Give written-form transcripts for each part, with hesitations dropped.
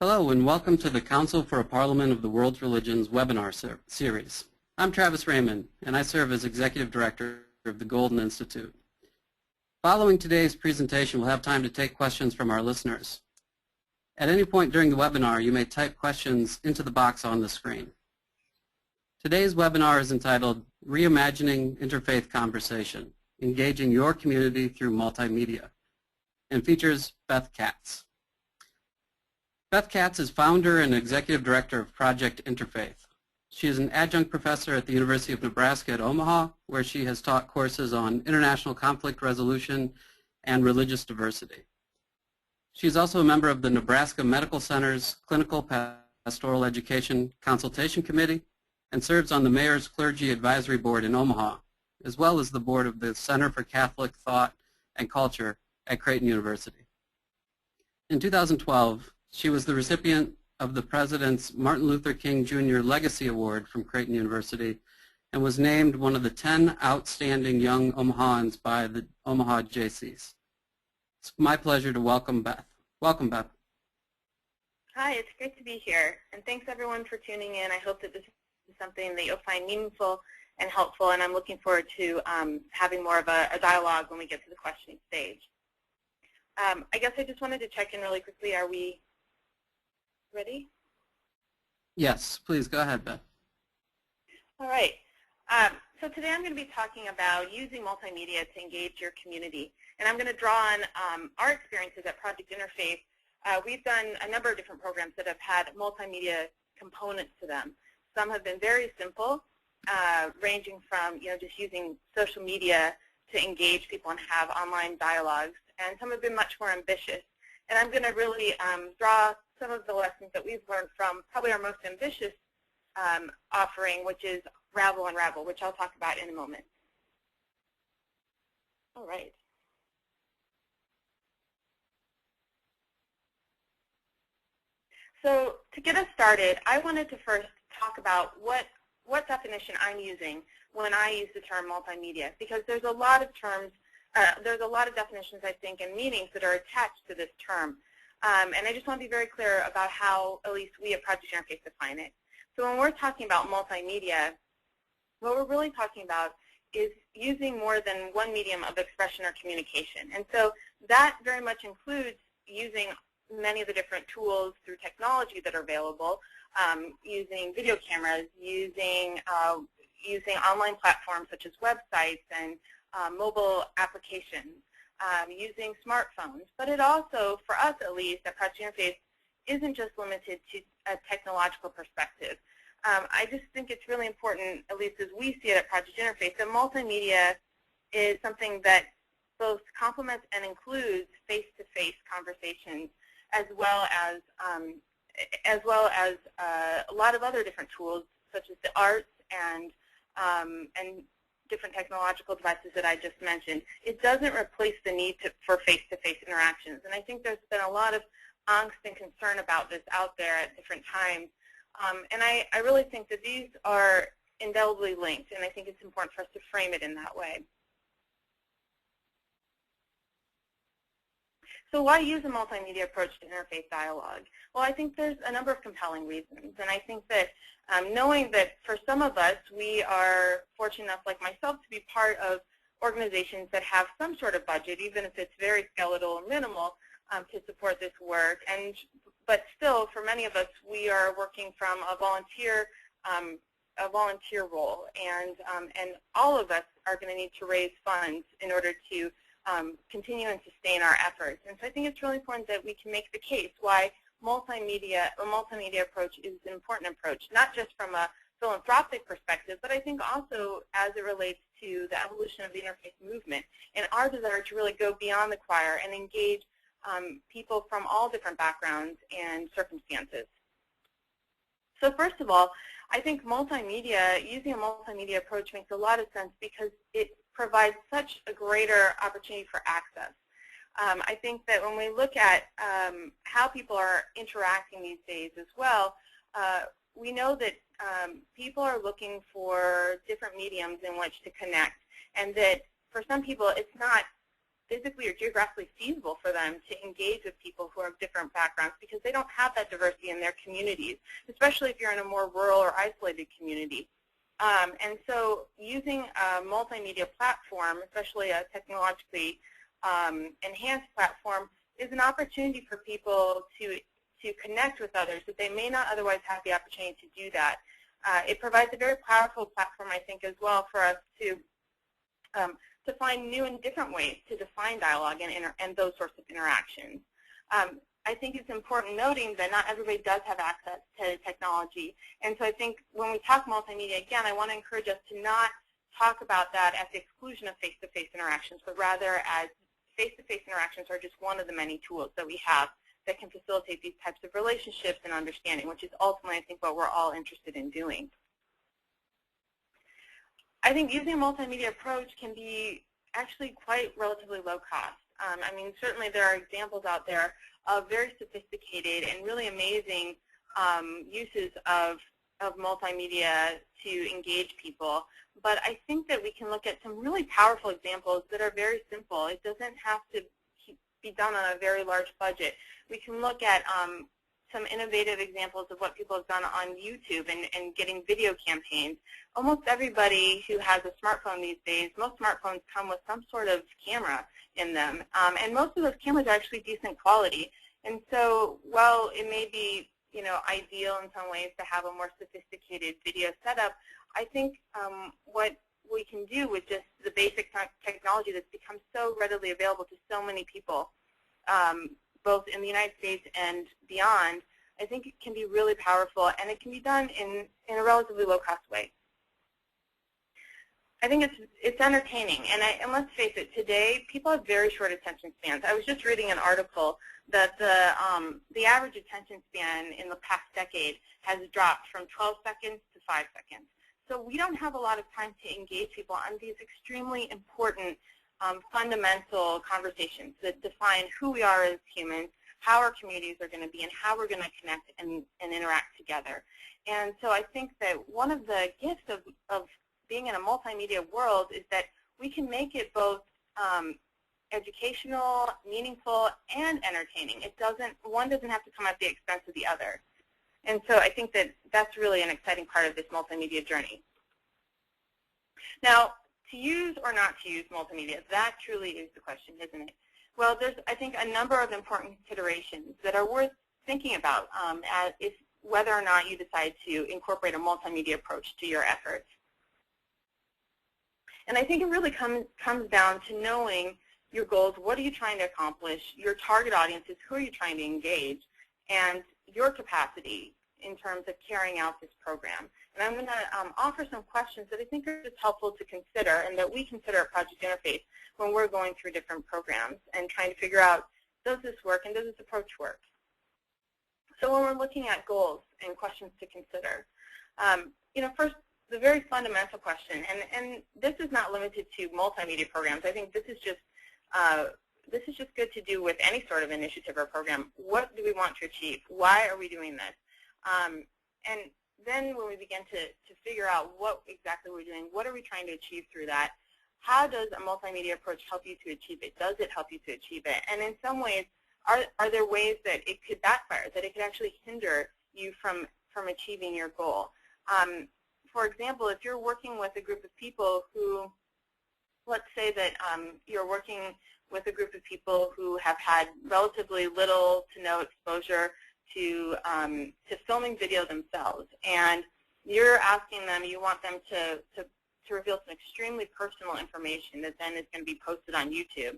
Hello and welcome to the Council for a Parliament of the World's Religions webinar series. I'm Travis Raymond and I serve as Executive Director of the Golden Institute. Following today's presentation, we'll have time to take questions from our listeners. At any point during the webinar, you may type questions into the box on the screen. Today's webinar is entitled Reimagining Interfaith Conversation, Engaging Your Community Through Multimedia, and features Beth Katz. Beth Katz is founder and executive director of Project Interfaith. She is an adjunct professor at the University of Nebraska at Omaha, where she has taught courses on international conflict resolution and religious diversity. She is also a member of the Nebraska Medical Center's Clinical Pastoral Education Consultation Committee and serves on the Mayor's Clergy Advisory Board in Omaha, as well as the board of the Center for Catholic Thought and Culture at Creighton University. In 2012, she was the recipient of the President's Martin Luther King Jr. Legacy Award from Creighton University and was named one of the 10 outstanding young Omahans by the Omaha JCs. It's my pleasure to welcome Beth. Welcome, Beth. Hi, it's great to be here, and thanks everyone for tuning in. I hope that this is something that you'll find meaningful and helpful, and I'm looking forward to having more of a dialogue when we get to the questioning stage. I guess I just wanted to check in really quickly. Are we ready? Yes, please go ahead, Beth. All right. So today I'm going to be talking about using multimedia to engage your community. And I'm going to draw on our experiences at Project Interfaith. We've done a number of different programs that have had multimedia components to them. Some have been very simple, ranging from just using social media to engage people and have online dialogues. And some have been much more ambitious. And I'm going to really draw some of the lessons that we've learned from probably our most ambitious offering, which is RAVELUNRAVEL, which I'll talk about in a moment. All right. So to get us started, I wanted to first talk about what definition I'm using when I use the term multimedia, because there's a lot of terms, there's a lot of definitions, I think, and meanings that are attached to this term. And I just want to be very clear about how, at least we at Project Interfaith, define it. So when we're talking about multimedia, what we're really talking about is using more than one medium of expression or communication. And so that very much includes using many of the different tools through technology that are available, using video cameras, using online platforms such as websites and mobile applications, using smartphones. But it also, for us at least, at Project Interfaith, isn't just limited to a technological perspective. I just think it's really important, at least as we see it at Project Interfaith, that multimedia is something that both complements and includes face-to-face conversations, as well as a lot of other different tools, such as the arts and different technological devices that I just mentioned. It doesn't replace the need for face-to-face interactions. And I think there's been a lot of angst and concern about this out there at different times. And I really think that these are indelibly linked, and I think it's important for us to frame it in that way. So why use a multimedia approach to interfaith dialogue? Well, I think there's a number of compelling reasons, and I think that knowing that for some of us, we are fortunate enough, like myself, to be part of organizations that have some sort of budget, even if it's very skeletal and minimal, to support this work. But still, for many of us, we are working from a volunteer role, and all of us are going to need to raise funds in order to continue and sustain our efforts. And so I think it's really important that we can make the case why a multimedia approach is an important approach, not just from a philanthropic perspective, but I think also as it relates to the evolution of the interfaith movement and our desire to really go beyond the choir and engage people from all different backgrounds and circumstances. So first of all, I think using a multimedia approach makes a lot of sense because it provides such a greater opportunity for access. I think that when we look at how people are interacting these days as well, we know that people are looking for different mediums in which to connect, and that for some people it's not physically or geographically feasible for them to engage with people who have different backgrounds because they don't have that diversity in their communities, especially if you're in a more rural or isolated community. And so using a multimedia platform, especially a technologically enhanced platform, is an opportunity for people to connect with others that they may not otherwise have the opportunity to do that. It provides a very powerful platform, I think, as well for us to find new and different ways to define dialogue and those sorts of interactions. I think it's important noting that not everybody does have access to technology. And so I think when we talk multimedia, again, I want to encourage us to not talk about that at the exclusion of face-to-face interactions, but rather as face-to-face interactions are just one of the many tools that we have that can facilitate these types of relationships and understanding, which is ultimately, I think, what we're all interested in doing. I think using a multimedia approach can be actually quite relatively low cost. I mean, certainly there are examples out there of very sophisticated and really amazing uses of multimedia to engage people. But I think that we can look at some really powerful examples that are very simple. It doesn't have to be done on a very large budget. We can look at some innovative examples of what people have done on YouTube and getting video campaigns. Almost everybody who has a smartphone these days, most smartphones come with some sort of camera in them. And most of those cameras are actually decent quality. And so while it may be, ideal in some ways to have a more sophisticated video setup, I think what we can do with just the basic technology that's become so readily available to so many people, both in the United States and beyond, I think it can be really powerful, and it can be done in a relatively low-cost way. I think it's entertaining, and let's face it, today people have very short attention spans. I was just reading an article that the average attention span in the past decade has dropped from 12 seconds to 5 seconds. So we don't have a lot of time to engage people on these extremely important fundamental conversations that define who we are as humans, how our communities are going to be, and how we're going to connect and interact together. And so I think that one of the gifts of being in a multimedia world is that we can make it both educational, meaningful, and entertaining. One doesn't have to come at the expense of the other. And so I think that that's really an exciting part of this multimedia journey. Now, to use or not to use multimedia, that truly is the question, isn't it? Well, there's, I think, a number of important considerations that are worth thinking about whether or not you decide to incorporate a multimedia approach to your efforts. And I think it really comes down to knowing your goals. What are you trying to accomplish? Your target audiences, who are you trying to engage? And your capacity in terms of carrying out this program. And I'm going to offer some questions that I think are just helpful to consider and that we consider at Project Interfaith when we're going through different programs and trying to figure out, does this work and does this approach work? So when we're looking at goals and questions to consider, first, the very fundamental question, and this is not limited to multimedia programs. I think this is just good to do with any sort of initiative or program. What do we want to achieve? Why are we doing this? And then when we begin to figure out what exactly we're doing, what are we trying to achieve through that? How does a multimedia approach help you to achieve it? Does it help you to achieve it? And in some ways, are there ways that it could backfire, that it could actually hinder you from achieving your goal? For example, if you're working with a group of people who, let's say that you're working with a group of people who have had relatively little to no exposure to filming video themselves, and you're asking them, you want them to reveal some extremely personal information that then is going to be posted on YouTube.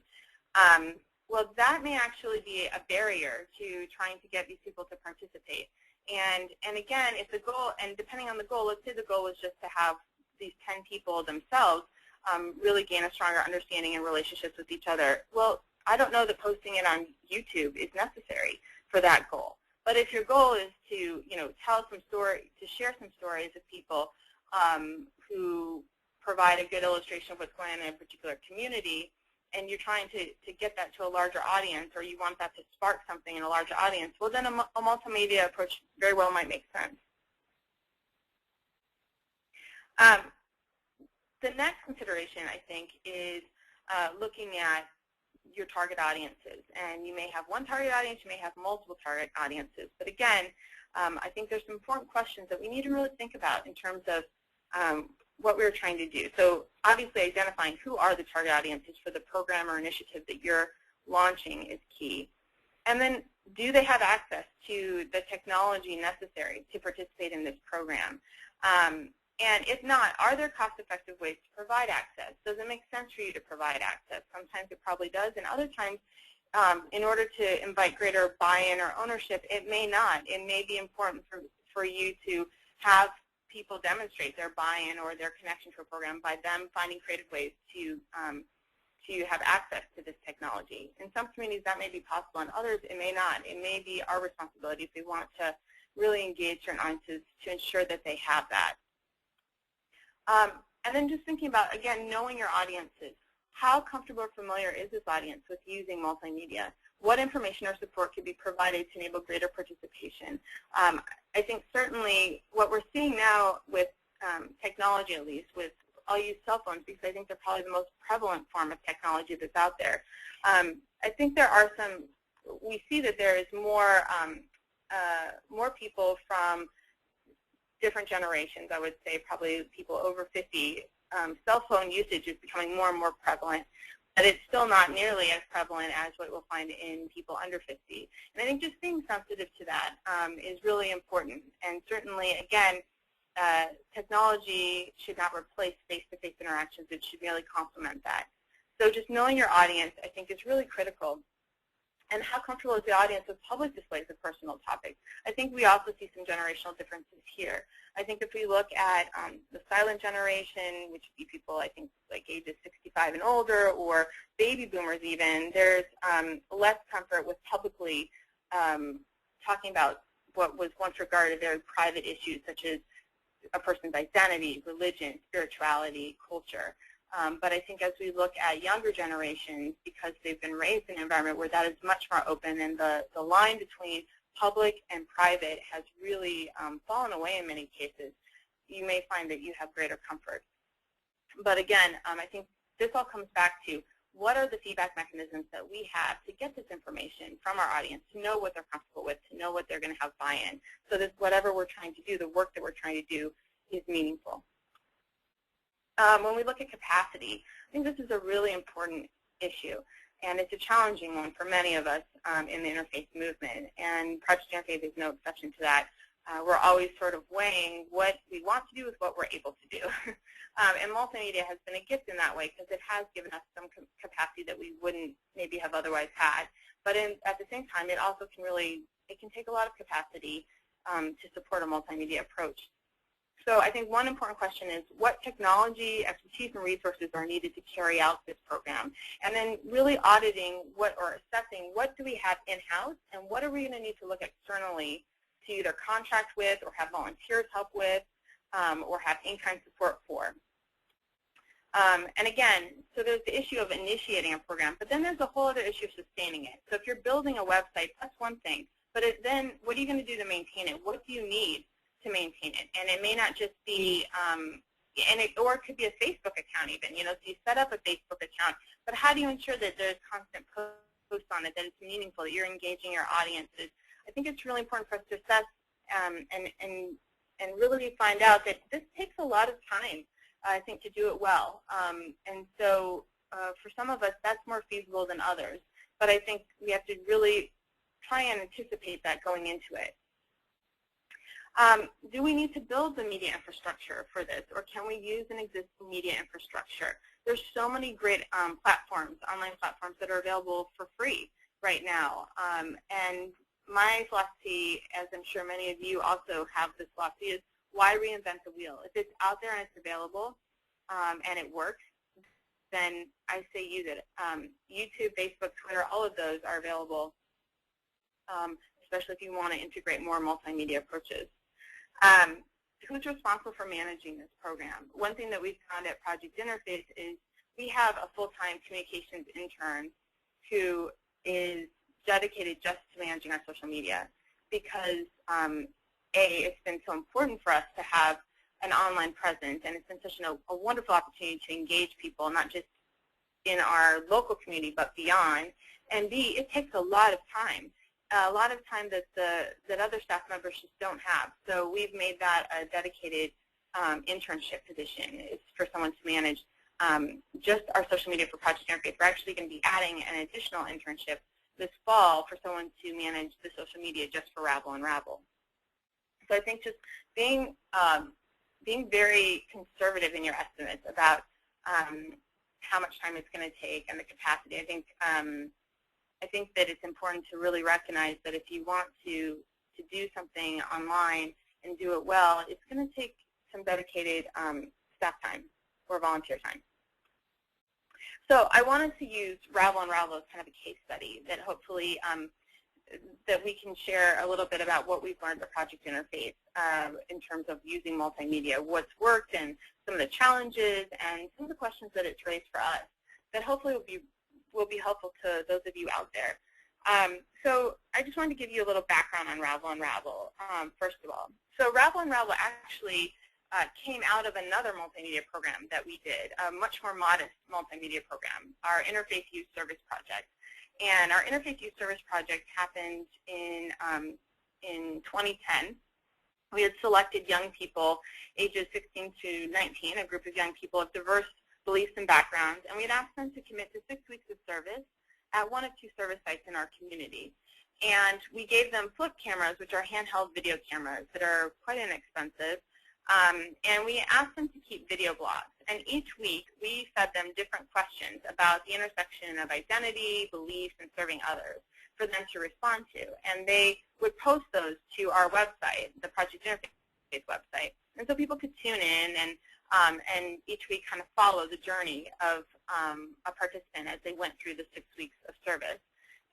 Well, that may actually be a barrier to trying to get these people to participate. And again, if the goal, and depending on the goal, let's say the goal is just to have these 10 people themselves really gain a stronger understanding and relationships with each other. Well, I don't know that posting it on YouTube is necessary for that goal. But if your goal is to, tell some story, to share some stories of people who provide a good illustration of what's going on in a particular community, and you're trying to get that to a larger audience, or you want that to spark something in a larger audience, well, then a multimedia approach very well might make sense. The next consideration, I think, is looking at your target audiences. And you may have one target audience, you may have multiple target audiences. But again, I think there's some important questions that we need to really think about in terms of what we're trying to do. So obviously identifying who are the target audiences for the program or initiative that you're launching is key. And then, do they have access to the technology necessary to participate in this program? And if not, are there cost-effective ways to provide access? Does it make sense for you to provide access? Sometimes it probably does, and other times, in order to invite greater buy-in or ownership, it may not. It may be important for you to have people demonstrate their buy-in or their connection to a program by them finding creative ways to have access to this technology. In some communities that may be possible, in others it may not. It may be our responsibility if we want to really engage certain audiences to ensure that they have that. And then just thinking about, again, knowing your audiences. How comfortable or familiar is this audience with using multimedia? What information or support could be provided to enable greater participation? I think certainly what we're seeing now with technology, at least, with I'll use cell phones because I think they're probably the most prevalent form of technology that's out there. I think there are we see that there is more people from different generations. I would say probably people over 50. Cell phone usage is becoming more and more prevalent, but it's still not nearly as prevalent as what we'll find in people under 50. And I think just being sensitive to that is really important. And certainly, again, technology should not replace face-to-face interactions. It should merely complement that. So just knowing your audience, I think, is really critical. And how comfortable is the audience with public displays of personal topics? I think we also see some generational differences here. I think if we look at the silent generation, which would be people, I think, like ages 65 and older, or baby boomers even, there's less comfort with publicly talking about what was once regarded very private issues, such as a person's identity, religion, spirituality, culture. But I think as we look at younger generations, because they've been raised in an environment where that is much more open and the line between public and private has really fallen away in many cases, you may find that you have greater comfort. But again, I think this all comes back to what are the feedback mechanisms that we have to get this information from our audience, to know what they're comfortable with, to know what they're going to have buy-in, so that whatever we're trying to do, the work that we're trying to do, is meaningful. When we look at capacity, I think this is a really important issue, and it's a challenging one for many of us in the interfaith movement, and Project Interfaith is no exception to that. We're always sort of weighing what we want to do with what we're able to do. And multimedia has been a gift in that way because it has given us some capacity that we wouldn't maybe have otherwise had. But at the same time, it also can take a lot of capacity to support a multimedia approach. So I think one important question is what technology, expertise, and resources are needed to carry out this program? And then really auditing or assessing what do we have in-house and what are we going to need to look externally to either contract with or have volunteers help with or have in-kind support for. And again, so there's the issue of initiating a program, but then there's a whole other issue of sustaining it. So if you're building a website, that's one thing. But then what are you going to do to maintain it? What do you need to maintain it? And it may not just be, or it could be a Facebook account even. So you set up a Facebook account, but how do you ensure that there's constant posts on it, that it's meaningful, that you're engaging your audiences? I think it's really important for us to assess and really find out that this takes a lot of time, I think, to do it well. And so for some of us, that's more feasible than others. But I think we have to really try and anticipate that going into it. Do we need to build the media infrastructure for this, or can we use an existing media infrastructure? There's so many great platforms, online platforms that are available for free right now. And my philosophy, as I'm sure many of you also have this philosophy, is why reinvent the wheel? If it's out there and it's available and it works, then I say use it. YouTube, Facebook, Twitter, all of those are available, especially if you want to integrate more multimedia approaches. Who's responsible for managing this program? One thing that we've found at Project Interfaith is we have a full-time communications intern who is dedicated just to managing our social media because, it's been so important for us to have an online presence, and it's been such a wonderful opportunity to engage people, not just in our local community but beyond, and B, it takes a lot of time that other staff members just don't have. So we've made that a dedicated internship position. It's for someone to manage just our social media for Project Interfaith. We're actually going to be adding an additional internship this fall for someone to manage the social media just for RAVEL. So I think just being very conservative in your estimates about how much time it's going to take and the capacity. I think that it's important to really recognize that if you want to do something online and do it well, it's going to take some dedicated staff time or volunteer time. So I wanted to use RAVELUNRAVEL as kind of a case study that hopefully that we can share a little bit about what we've learned at Project Interfaith in terms of using multimedia, what's worked and some of the challenges and some of the questions that it's raised for us that hopefully will be helpful to those of you out there. So I just wanted to give you a little background on RAVELUNRAVEL, first of all. So RAVELUNRAVEL actually came out of another multimedia program that we did, a much more modest multimedia program, our Interfaith Youth Service Project. And our Interfaith Youth Service Project happened in 2010. We had selected young people, ages 16 to 19, a group of young people of diverse beliefs and backgrounds, and we had asked them to commit to 6 weeks of service at one of 2 service sites in our community. And we gave them flip cameras, which are handheld video cameras that are quite inexpensive, and we asked them to keep video blogs. And each week, we fed them different questions about the intersection of identity, beliefs, and serving others for them to respond to. And they would post those to our website, the Project Interfaith website. And so people could tune in and each week kind of follow the journey of a participant as they went through the 6 weeks of service.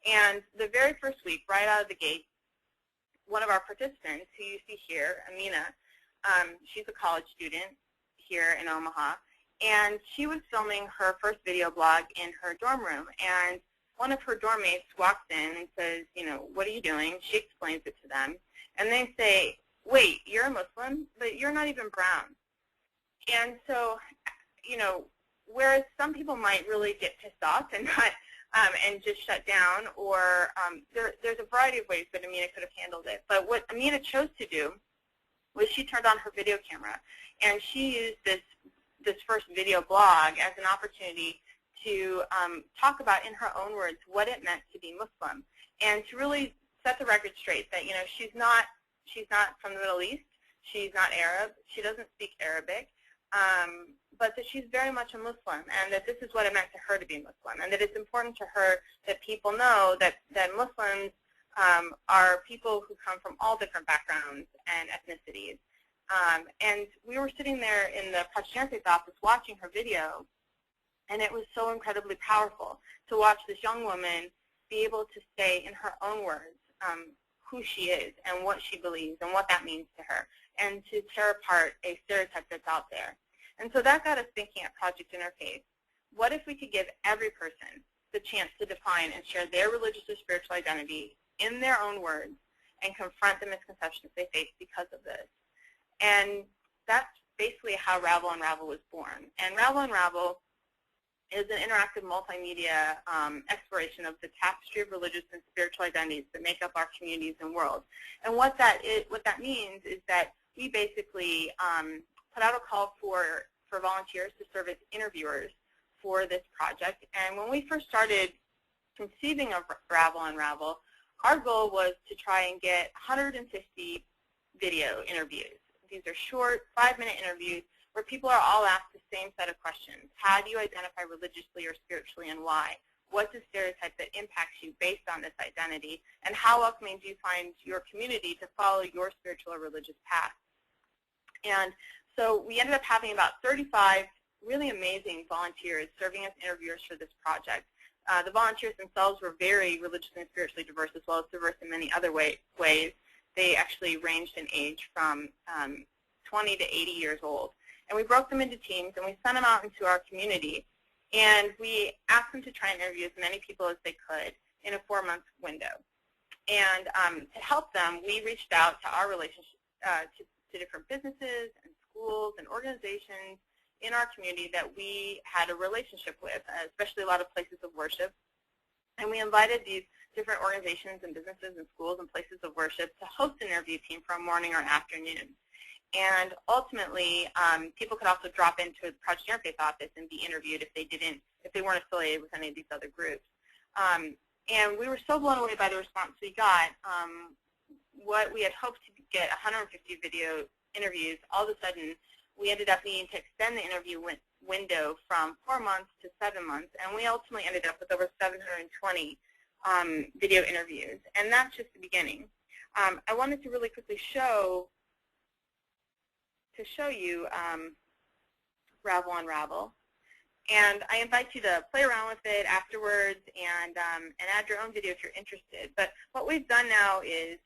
And the very first week, right out of the gate, one of our participants, who you see here, Amina, she's a college student here in Omaha, and she was filming her first video blog in her dorm room, and one of her dorm mates walks in and says, you know, what are you doing? She explains it to them, and they say, wait, you're a Muslim, but you're not even brown. And so, you know, whereas some people might really get pissed off and not and just shut down, or there's a variety of ways that Amina could have handled it. But what Amina chose to do was she turned on her video camera, and she used this first video blog as an opportunity to talk about, in her own words, what it meant to be Muslim, and to really set the record straight that, you know, she's not from the Middle East, she's not Arab, she doesn't speak Arabic, but that she's very much a Muslim, and that this is what it meant to her to be Muslim, and that it's important to her that people know that Muslims are people who come from all different backgrounds and ethnicities. And we were sitting there in the Project Interfaith office watching her video, and it was so incredibly powerful to watch this young woman be able to say in her own words who she is and what she believes and what that means to her, and to tear apart a stereotype that's out there. And so that got us thinking at Project Interfaith, what if we could give every person the chance to define and share their religious or spiritual identity in their own words and confront the misconceptions they face because of this? And that's basically how RAVELUNRAVEL was born. And RAVELUNRAVEL is an interactive multimedia exploration of the tapestry of religious and spiritual identities that make up our communities and world. And what that means is that we basically put out a call for volunteers to serve as interviewers for this project. And when we first started conceiving of RAVELUNRAVEL, our goal was to try and get 150 video interviews. These are short, 5-minute interviews where people are all asked the same set of questions. How do you identify religiously or spiritually, and why? What's a stereotype that impacts you based on this identity? And how welcoming do you find your community to follow your spiritual or religious path? And so we ended up having about 35 really amazing volunteers serving as interviewers for this project. The volunteers themselves were very religiously and spiritually diverse, as well as diverse in many other ways. They actually ranged in age from 20 to 80 years old. And we broke them into teams, and we sent them out into our community. And we asked them to try and interview as many people as they could in a 4-month window. And to help them, we reached out to our relationship to different businesses and schools and organizations in our community that we had a relationship with, especially a lot of places of worship. And we invited these different organizations and businesses and schools and places of worship to host an interview team for a morning or an afternoon. And ultimately, people could also drop into the Project Interfaith office and be interviewed if they weren't affiliated with any of these other groups. And we were so blown away by the response we got. What we had hoped to get 150 video interviews, all of a sudden we ended up needing to extend the interview window from 4 months to 7 months, and we ultimately ended up with over 720 video interviews, and that's just the beginning. I wanted to really quickly show you RAVELUNRAVEL, and I invite you to play around with it afterwards and add your own video if you're interested. But what we've done now is,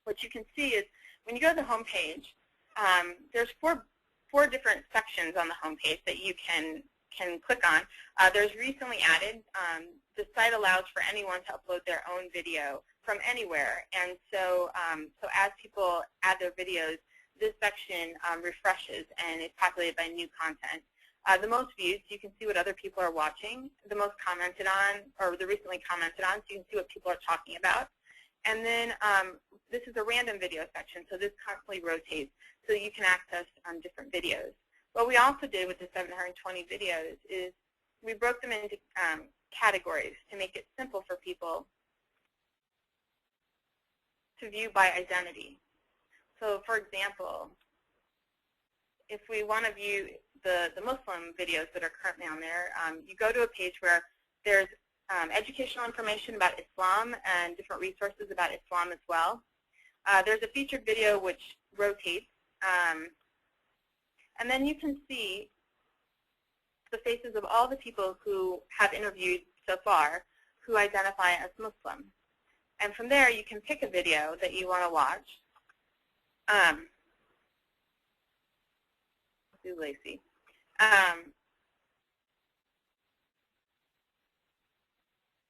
what you can see is when you go to the home page, there's four different sections on the home page that you can click on. There's recently added. The site allows for anyone to upload their own video from anywhere, and so as people add their videos, this section refreshes and is populated by new content. The most views, so you can see what other people are watching. The most commented on, or the recently commented on, so you can see what people are talking about. And then this is a random video section, so this constantly rotates, so you can access different videos. What we also did with the 720 videos is we broke them into categories to make it simple for people to view by identity. So, for example, if we want to view the Muslim videos that are currently on there, you go to a page where there's educational information about Islam and different resources about Islam as well. There's a featured video which rotates, and then you can see the faces of all the people who have interviewed so far who identify as Muslim. And from there, you can pick a video that you want to watch. Let's do Lacey.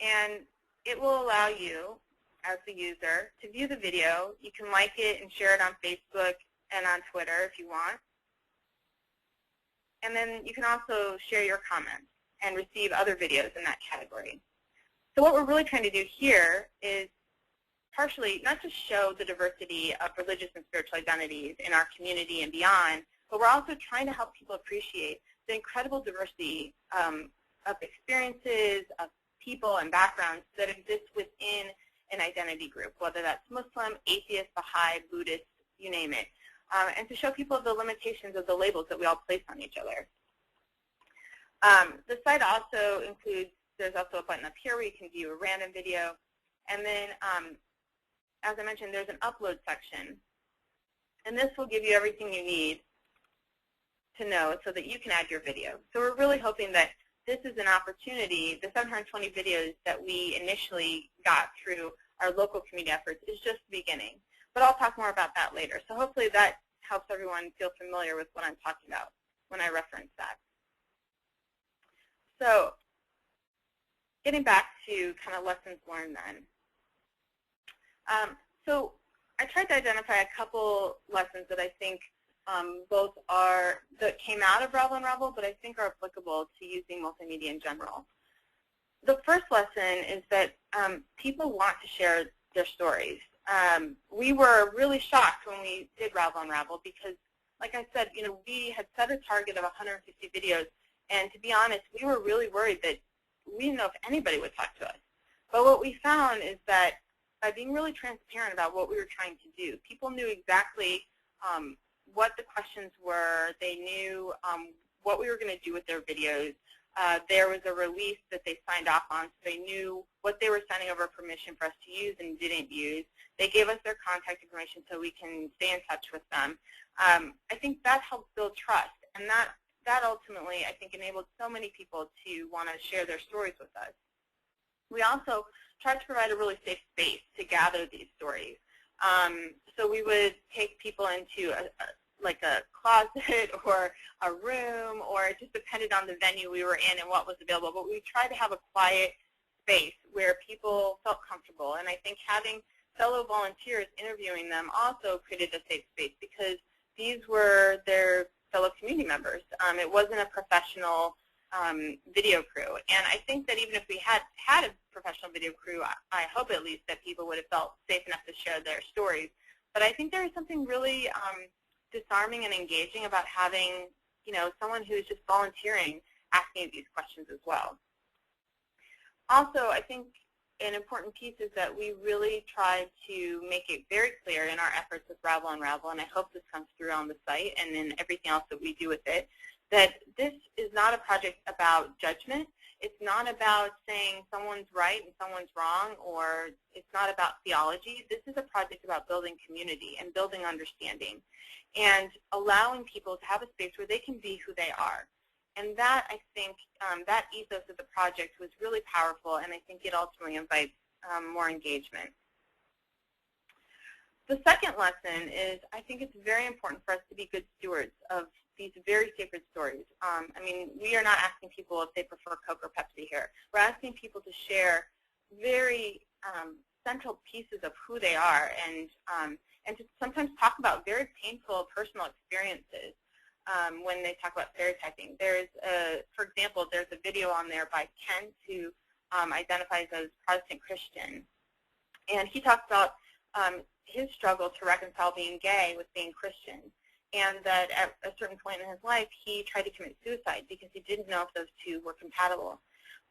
And it will allow you, as the user, to view the video. You can like it and share it on Facebook and on Twitter if you want. And then you can also share your comments and receive other videos in that category. So what we're really trying to do here is partially not just show the diversity of religious and spiritual identities in our community and beyond, but we're also trying to help people appreciate the incredible diversity of experiences, of people and backgrounds that exist within an identity group, whether that's Muslim, atheist, Baha'i, Buddhist, you name it, and to show people the limitations of the labels that we all place on each other. The site also includes, there's also a button up here where you can view a random video, and then, as I mentioned, there's an upload section, and this will give you everything you need to know so that you can add your video. So we're really hoping that this is an opportunity. The 720 videos that we initially got through our local community efforts is just the beginning. But I'll talk more about that later. So hopefully that helps everyone feel familiar with what I'm talking about when I reference that. So getting back to kind of lessons learned then. So I tried to identify a couple lessons that I think both are, that came out of RAVELUNRAVEL, but I think are applicable to using multimedia in general. The first lesson is that people want to share their stories. We were really shocked when we did RAVELUNRAVEL because, like I said, we had set a target of 150 videos, and to be honest, we were really worried that we didn't know if anybody would talk to us. But what we found is that by being really transparent about what we were trying to do, people knew exactly what the questions were. They knew what we were going to do with their videos. There was a release that they signed off on, so they knew what they were signing over permission for us to use and didn't use. They gave us their contact information so we can stay in touch with them. I think that helped build trust, and that ultimately, I think, enabled so many people to want to share their stories with us. We also tried to provide a really safe space to gather these stories. So we would take people into like a closet or a room, or it just depended on the venue we were in and what was available. But we tried to have a quiet space where people felt comfortable. And I think having fellow volunteers interviewing them also created a safe space because these were their fellow community members. It wasn't a professional video crew. And I think that even if we had a professional video crew, I hope at least that people would have felt safe enough to share their stories. But I think there is something really disarming and engaging about having, someone who's just volunteering, asking these questions as well. Also, I think an important piece is that we really try to make it very clear in our efforts with Ravel Unravel, and I hope this comes through on the site and in everything else that we do with it, that this is not a project about judgment. It's not about saying someone's right and someone's wrong, or it's not about theology. This is a project about building community and building understanding and allowing people to have a space where they can be who they are. And that, I think, that ethos of the project was really powerful, and I think it ultimately invites more engagement. The second lesson is I think it's very important for us to be good stewards of these very sacred stories. I mean, we are not asking people if they prefer Coke or Pepsi here. We're asking people to share very central pieces of who they are and to sometimes talk about very painful personal experiences when they talk about stereotyping. There's, for example, there's a video on there by Kent who identifies as Protestant Christian, and he talks about his struggle to reconcile being gay with being Christian, and that at a certain point in his life he tried to commit suicide because he didn't know if those two were compatible.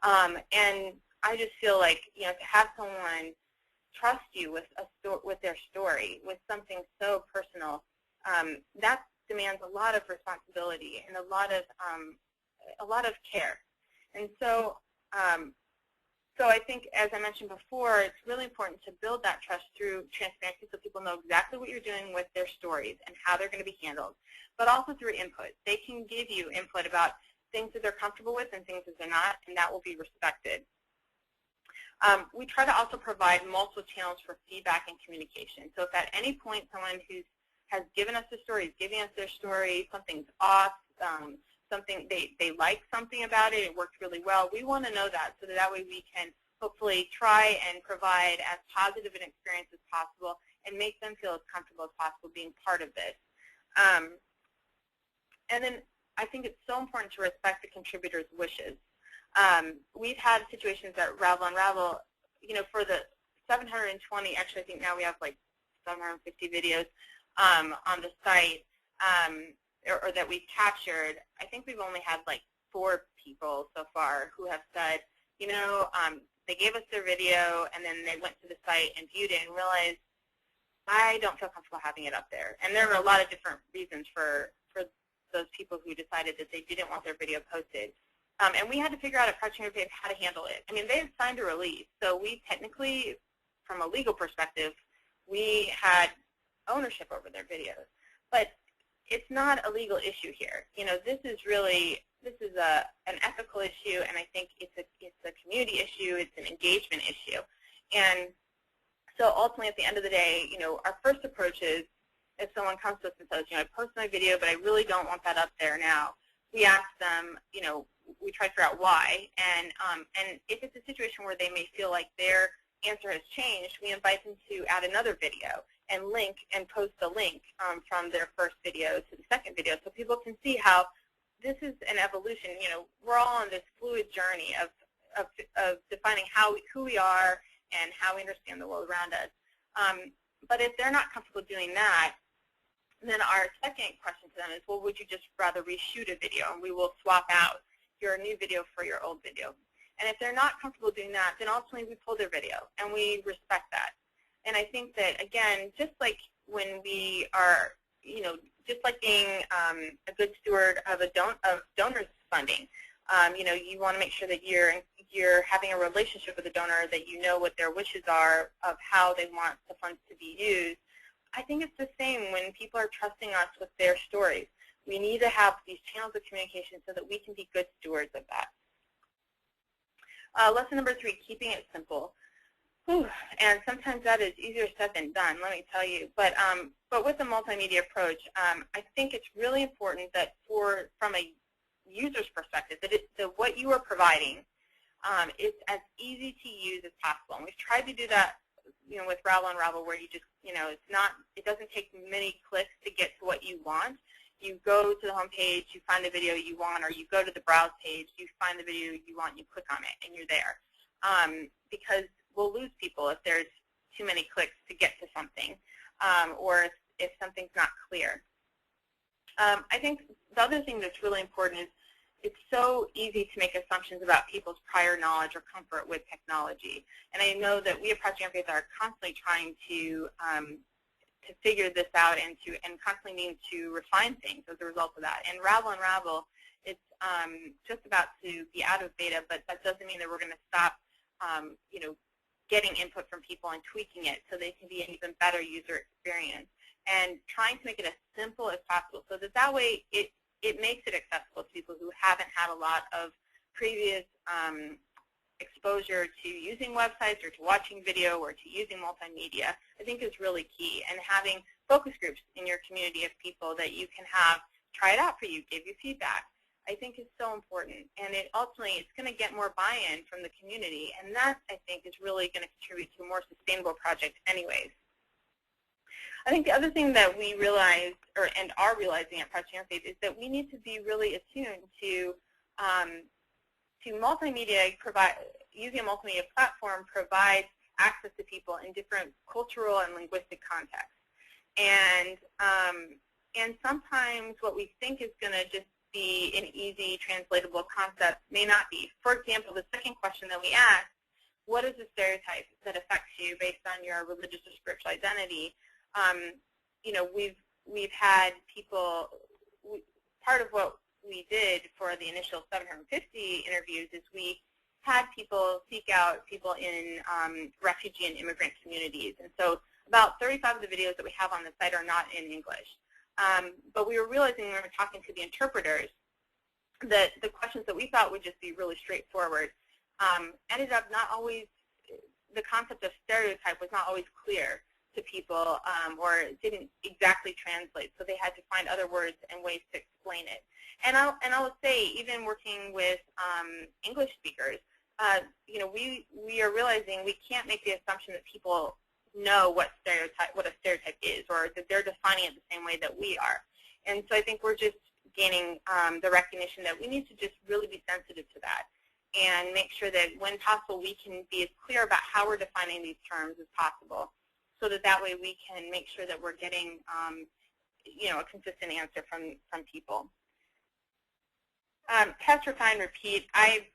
And I just feel like, to have someone trust you with their story, with something so personal, that demands a lot of responsibility and a lot of care. And so, so I think, as I mentioned before, it's really important to build that trust through transparency so people know exactly what you're doing with their stories and how they're going to be handled, but also through input. They can give you input about things that they're comfortable with and things that they're not, and that will be respected. We try to also provide multiple channels for feedback and communication. So if at any point someone who has given us a story, is giving us their story, something's off, something they like something about it, it worked really well, we want to know that so that way we can hopefully try and provide as positive an experience as possible and make them feel as comfortable as possible being part of this. And then I think it's so important to respect the contributors' wishes. We've had situations at Ravel Unravel, for the 720, actually I think now we have like 750 videos on the site, or that we've captured. I think we've only had like 4 people so far who have said, they gave us their video and then they went to the site and viewed it and realized, I don't feel comfortable having it up there. And there were a lot of different reasons for those people who decided that they didn't want their video posted. And we had to figure out at Project Interfaith how to handle it. I mean, they had signed a release, so we technically, from a legal perspective, we had ownership over their videos. But it's not a legal issue here. This is an ethical issue, and I think it's a community issue. It's an engagement issue, and so ultimately, at the end of the day, our first approach is if someone comes to us and says, I posted my video, but I really don't want that up there now. We ask them, we try to figure out why, and if it's a situation where they may feel like their answer has changed, we invite them to add another video and link and post a link from their first video to the second video so people can see how this is an evolution. We're all on this fluid journey of defining who we are and how we understand the world around us. But if they're not comfortable doing that, then our second question to them is, well, would you just rather reshoot a video, and we will swap out your new video for your old video. And if they're not comfortable doing that, then ultimately we pull their video, and we respect that. And I think that, again, just like when we are, just like being a good steward of donors' funding, you want to make sure that you're having a relationship with the donor, that you know what their wishes are of how they want the funds to be used. I think it's the same when people are trusting us with their stories. We need to have these channels of communication so that we can be good stewards of that. Lesson number 3, keeping it simple. Whew. And sometimes that is easier said than done, let me tell you. But with the multimedia approach, I think it's really important that from a user's perspective, that what you are providing is as easy to use as possible. And we've tried to do that, with Ravel Unravel, where you just, it doesn't take many clicks to get to what you want. you go to the home page, you find the video you want, or you go to the browse page, you find the video you want, you click on it, and you're there. Because we'll lose people if there's too many clicks to get to something, or if something's not clear. I think the other thing that's really important is it's so easy to make assumptions about people's prior knowledge or comfort with technology. And I know that we at Project Interfaith are constantly trying to figure this out and constantly needing to refine things as a result of that. And RAVEL, it's just about to be out of beta, but that doesn't mean that we're going to stop, getting input from people and tweaking it so they can be an even better user experience. And trying to make it as simple as possible so that way it makes it accessible to people who haven't had a lot of previous exposure to using websites or to watching video or to using multimedia, I think is really key. And having focus groups in your community of people that you can have try it out for you, give you feedback, I think is so important. And ultimately, it's going to get more buy-in from the community. And that, I think, is really going to contribute to a more sustainable project anyways. I think the other thing that we realized, and are realizing at Project Interfaith, is that we need to be really attuned to multimedia. Using a multimedia platform provides access to people in different cultural and linguistic contexts. And sometimes what we think is going to just be an easy translatable concept may not be. For example, the second question that we asked, what is a stereotype that affects you based on your religious or spiritual identity? We've had people, part of what we did for the initial 750 interviews is we had people seek out people in refugee and immigrant communities. And so about 35 of the videos that we have on the site are not in English. But we were realizing when we were talking to the interpreters that the questions that we thought would just be really straightforward ended up not always, the concept of stereotype was not always clear to people, or it didn't exactly translate, so they had to find other words and ways to explain it. And I will say, even working with English speakers, we are realizing we can't make the assumption that people know what a stereotype is, or that they're defining it the same way that we are. And so I think we're just gaining the recognition that we need to just really be sensitive to that and make sure that when possible we can be as clear about how we're defining these terms as possible, so that way we can make sure that we're getting a consistent answer from people. Test, refine, repeat. I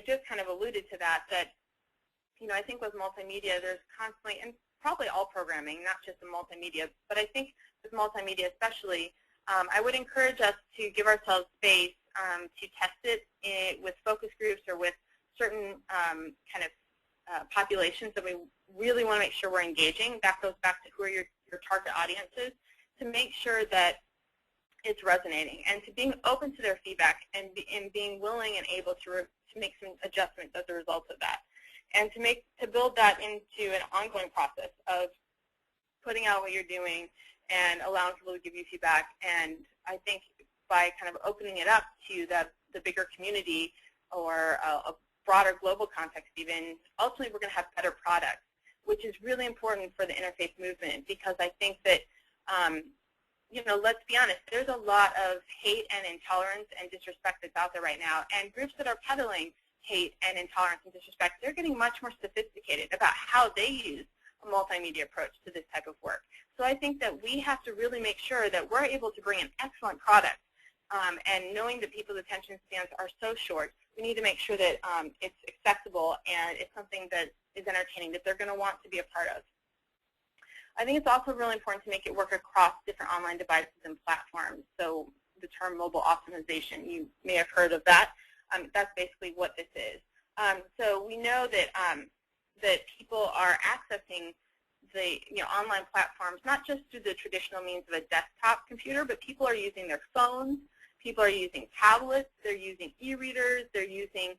just kind of alluded to that I think with multimedia there's constantly, and probably all programming, not just in multimedia, but I think with multimedia especially, I would encourage us to give ourselves space to test it with focus groups or with certain populations that we really want to make sure we're engaging. That goes back to who are your target audiences, to make sure that it's resonating, and to being open to their feedback and being willing and able to make some adjustments as a result of that, and to build that into an ongoing process of putting out what you're doing and allowing people to give you feedback. And I think by kind of opening it up to the bigger community or a broader global context even, ultimately we're going to have better products, which is really important for the interfaith movement, because I think that, let's be honest, there's a lot of hate and intolerance and disrespect that's out there right now, and groups that are peddling hate and intolerance and disrespect, they're getting much more sophisticated about how they use a multimedia approach to this type of work. So I think that we have to really make sure that we're able to bring an excellent product, and knowing that people's attention spans are so short, we need to make sure that it's accessible and it's something that is entertaining, that they're going to want to be a part of. I think it's also really important to make it work across different online devices and platforms. So the term mobile optimization, you may have heard of that. That's basically what this is. So we know that that people are accessing the online platforms not just through the traditional means of a desktop computer, but people are using their phones, people are using tablets, they're using e-readers, they're using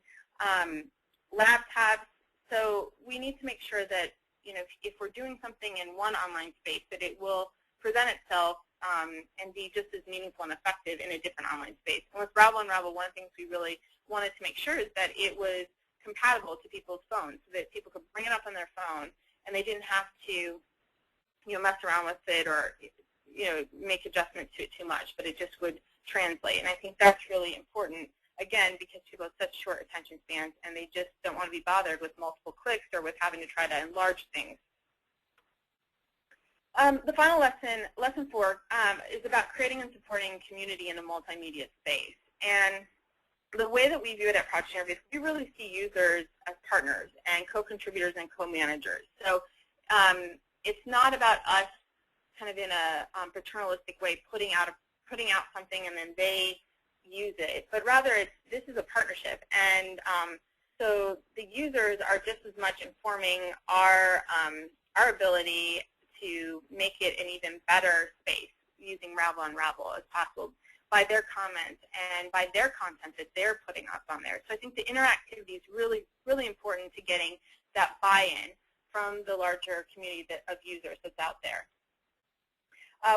laptops. So we need to make sure that if we're doing something in one online space, that it will present itself and be just as meaningful and effective in a different online space. And with RAVELUNRAVEL, one of the things we really wanted to make sure is that it was compatible to people's phones, so that people could bring it up on their phone and they didn't have to mess around with it or make adjustments to it too much, but it just would translate. And I think that's really important, again, because people have such short attention spans and they just don't want to be bothered with multiple clicks or with having to try to enlarge things. The final lesson, lesson 4, is about creating and supporting community in the multimedia space. And the way that we view it at Project Interfaith, we really see users as partners and co-contributors and co-managers. So it's not about us kind of in a paternalistic way putting out something and then they use it, but rather this is a partnership. And so the users are just as much informing our ability to make it an even better space using RAVELUNRAVEL as possible by their comments and by their content that they're putting up on there. So I think the interactivity is really, really important to getting that buy-in from the larger community of users that's out there.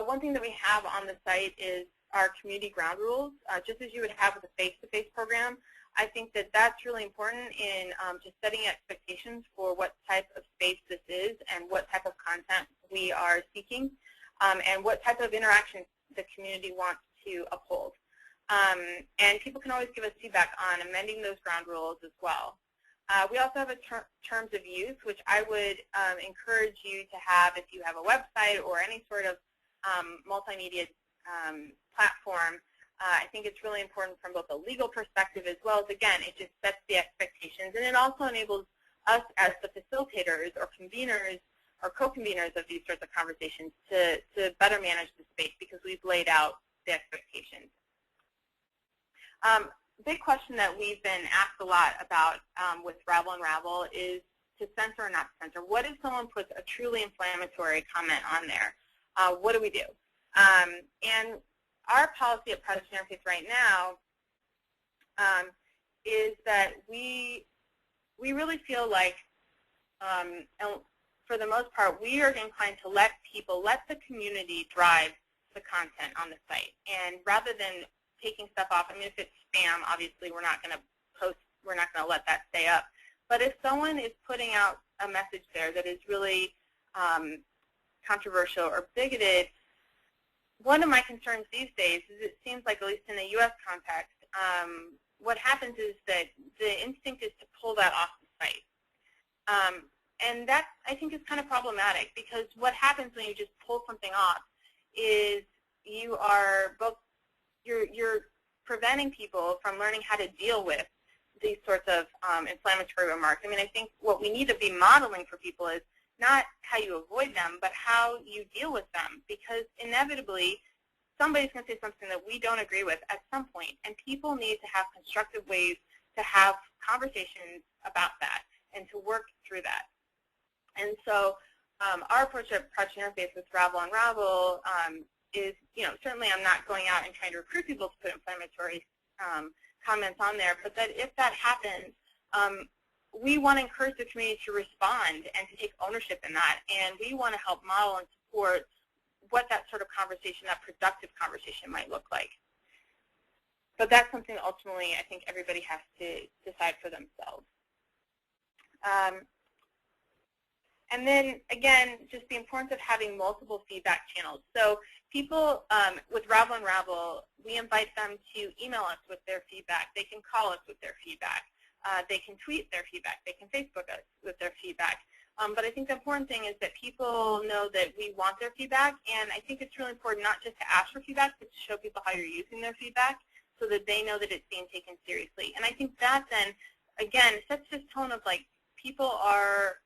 One thing that we have on the site is our community ground rules, just as you would have with a face-to-face program. I think that that's really important in just setting expectations for what type of space this is and what type of content we are seeking and what type of interaction the community wants to uphold. And people can always give us feedback on amending those ground rules as well. We also have a terms of use, which I would encourage you to have if you have a website or any sort of multimedia platform. I think it's really important from both a legal perspective as well as, again, it just sets the expectations. And it also enables us as the facilitators or conveners or co-conveners of these sorts of conversations to better manage the space because we've laid out the expectations. Big question that we've been asked a lot about with RAVELUNRAVEL is to censor or not to censor. What if someone puts a truly inflammatory comment on there? What do we do? And our policy at Project Interfaith right now is that we really feel like, and for the most part, we are inclined to let the community drive the content on the site. And rather than taking stuff off, I mean, if it's spam, obviously we're not going to post, we're not going to let that stay up. But if someone is putting out a message there that is really controversial or bigoted, one of my concerns these days is it seems like, at least in the U.S. context, what happens is that the instinct is to pull that off the site. And that, I think, is kind of problematic because what happens when you just pull something off is you're preventing people from learning how to deal with these sorts of inflammatory remarks. I mean, I think what we need to be modeling for people is not how you avoid them, but how you deal with them, because inevitably somebody's going to say something that we don't agree with at some point, and people need to have constructive ways to have conversations about that and to work through that. And so our approach at Project Interfaith with RAVELUNRAVEL is, certainly I'm not going out and trying to recruit people to put inflammatory comments on there, but that if that happens, we want to encourage the community to respond and to take ownership in that, and we want to help model and support what that sort of conversation, that productive conversation might look like. But that's something that ultimately I think everybody has to decide for themselves. And then, again, just the importance of having multiple feedback channels. So people, with RAVELUNRAVEL, we invite them to email us with their feedback. They can call us with their feedback. They can tweet their feedback. They can Facebook us with their feedback. But I think the important thing is that people know that we want their feedback, and I think it's really important not just to ask for feedback, but to show people how you're using their feedback so that they know that it's being taken seriously. And I think that then, again, sets this tone of, like, people are,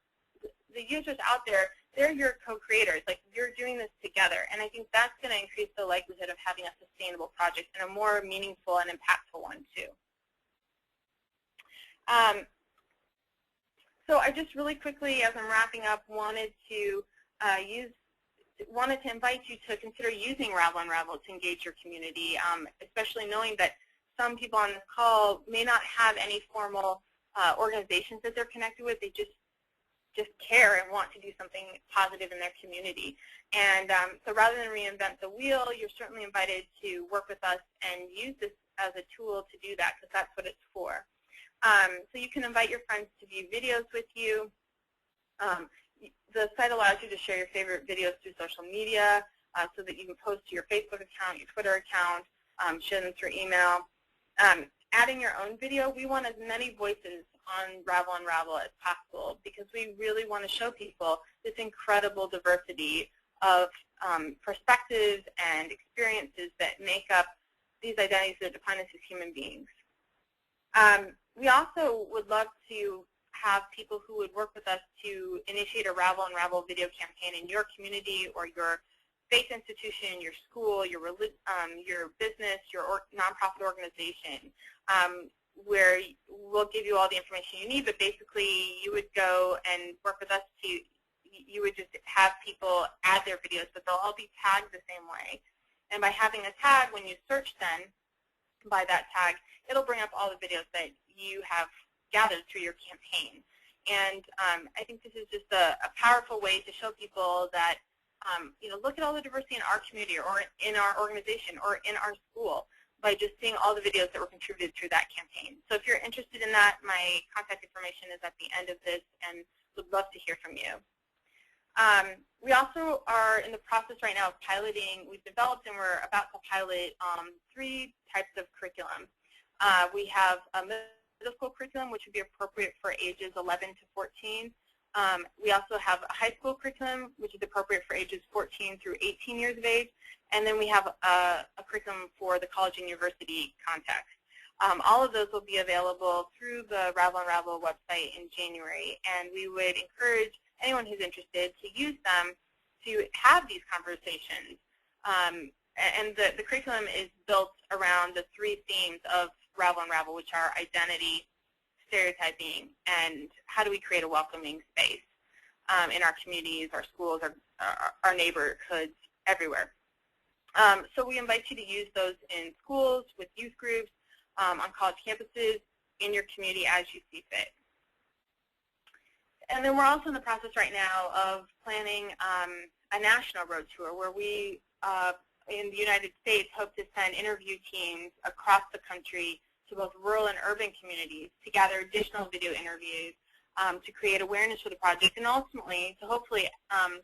the users out there, they're your co-creators. Like, you're doing this together. And I think that's going to increase the likelihood of having a sustainable project and a more meaningful and impactful one, too. So I just really quickly, as I'm wrapping up, wanted to invite you to consider using RAVELUNRAVEL to engage your community, especially knowing that some people on this call may not have any formal organizations that they're connected with. They just care and want to do something positive in their community. And so rather than reinvent the wheel, you're certainly invited to work with us and use this as a tool to do that, because that's what it's for. So you can invite your friends to view videos with you. The site allows you to share your favorite videos through social media. so that you can post to your Facebook account, your Twitter account, share them through email. Adding your own video, we want as many voices on RAVELUNRAVEL as possible because we really want to show people this incredible diversity of perspectives and experiences that make up these identities that define us as human beings. We also would love to have people who would work with us to initiate a RAVELUNRAVEL video campaign in your community or your faith institution, your school, your business, your nonprofit organization, where we'll give you all the information you need, but basically you would go and work with us to, you would just have people add their videos, but they'll all be tagged the same way. And by having a tag, when you search then by that tag, it'll bring up all the videos that you have gathered through your campaign. And I think this is just a powerful way to show people that look at all the diversity in our community or in our organization or in our school by just seeing all the videos that were contributed through that campaign. So if you're interested in that, my contact information is at the end of this and would love to hear from you. We also are in the process right now of piloting. We've developed and we're about to pilot 3 types of curriculum. We have a middle school curriculum, which would be appropriate for ages 11 to 14. We also have a high school curriculum, which is appropriate for ages 14 through 18 years of age. And then we have a curriculum for the college and university context. All of those will be available through the RAVELUNRAVEL website in January. And we would encourage anyone who's interested to use them to have these conversations. And the curriculum is built around the 3 themes of RAVELUNRAVEL, which are identity, stereotyping, and how do we create a welcoming space in our communities, our schools, our neighborhoods, everywhere. So we invite you to use those in schools, with youth groups, on college campuses, in your community as you see fit. And then we're also in the process right now of planning a national road tour where we, in the United States, hope to send interview teams across the country to both rural and urban communities to gather additional video interviews to create awareness for the project and ultimately to hopefully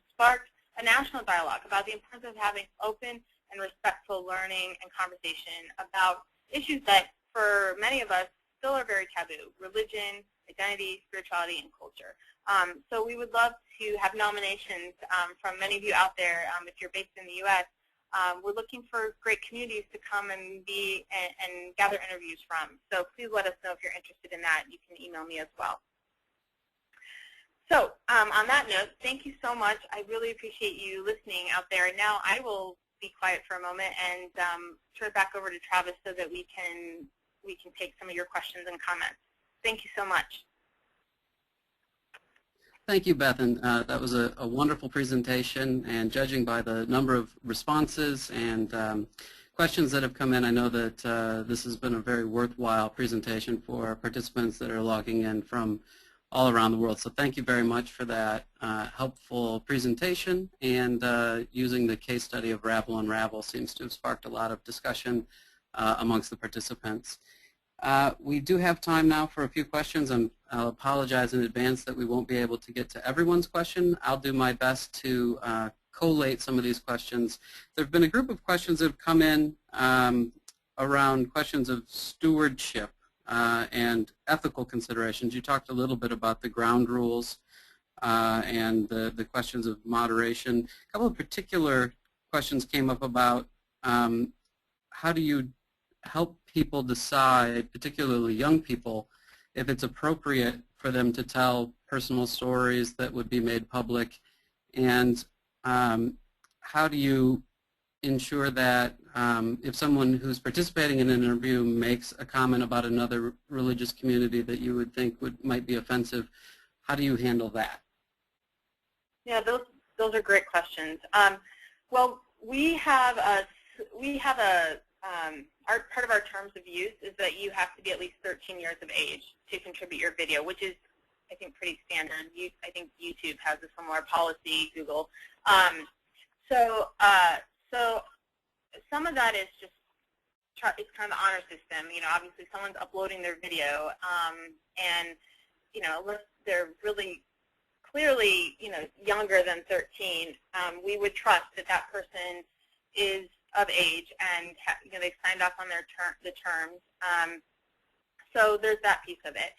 spark a national dialogue about the importance of having open and respectful learning and conversation about issues that for many of us still are very taboo: religion, identity, spirituality, and culture. So we would love to have nominations from many of you out there. If you're based in the U.S., we're looking for great communities to come and and gather interviews from. So please let us know if you're interested in that. You can email me as well. So on that note, thank you so much. I really appreciate you listening out there. And now I will be quiet for a moment and turn it back over to Travis so that we can take some of your questions and comments. Thank you so much. Thank you, Bethan. That was a wonderful presentation, and judging by the number of responses and questions that have come in, I know that this has been a very worthwhile presentation for participants that are logging in from all around the world. So thank you very much for that helpful presentation, and using the case study of RAVELUNRAVEL seems to have sparked a lot of discussion amongst the participants. We do have time now for a few questions. I'll apologize in advance that we won't be able to get to everyone's question. I'll do my best to collate some of these questions. There have been a group of questions that have come in around questions of stewardship and ethical considerations. You talked a little bit about the ground rules and the questions of moderation. A couple of particular questions came up about how do you help people decide, particularly young people, if it's appropriate for them to tell personal stories that would be made public, and how do you ensure that if someone who's participating in an interview makes a comment about another religious community that you would think might be offensive, how do you handle that? Yeah, those are great questions. Well, we have part of our terms of use is that you have to be at least 13 years of age to contribute your video, which is, I think, pretty standard. I think YouTube has a similar policy, Google. So some of that is just, it's kind of the honor system. You know, obviously someone's uploading their video, and, you know, unless they're really clearly, younger than 13, we would trust that that person is of age and they've signed off on the terms. So there's that piece of it.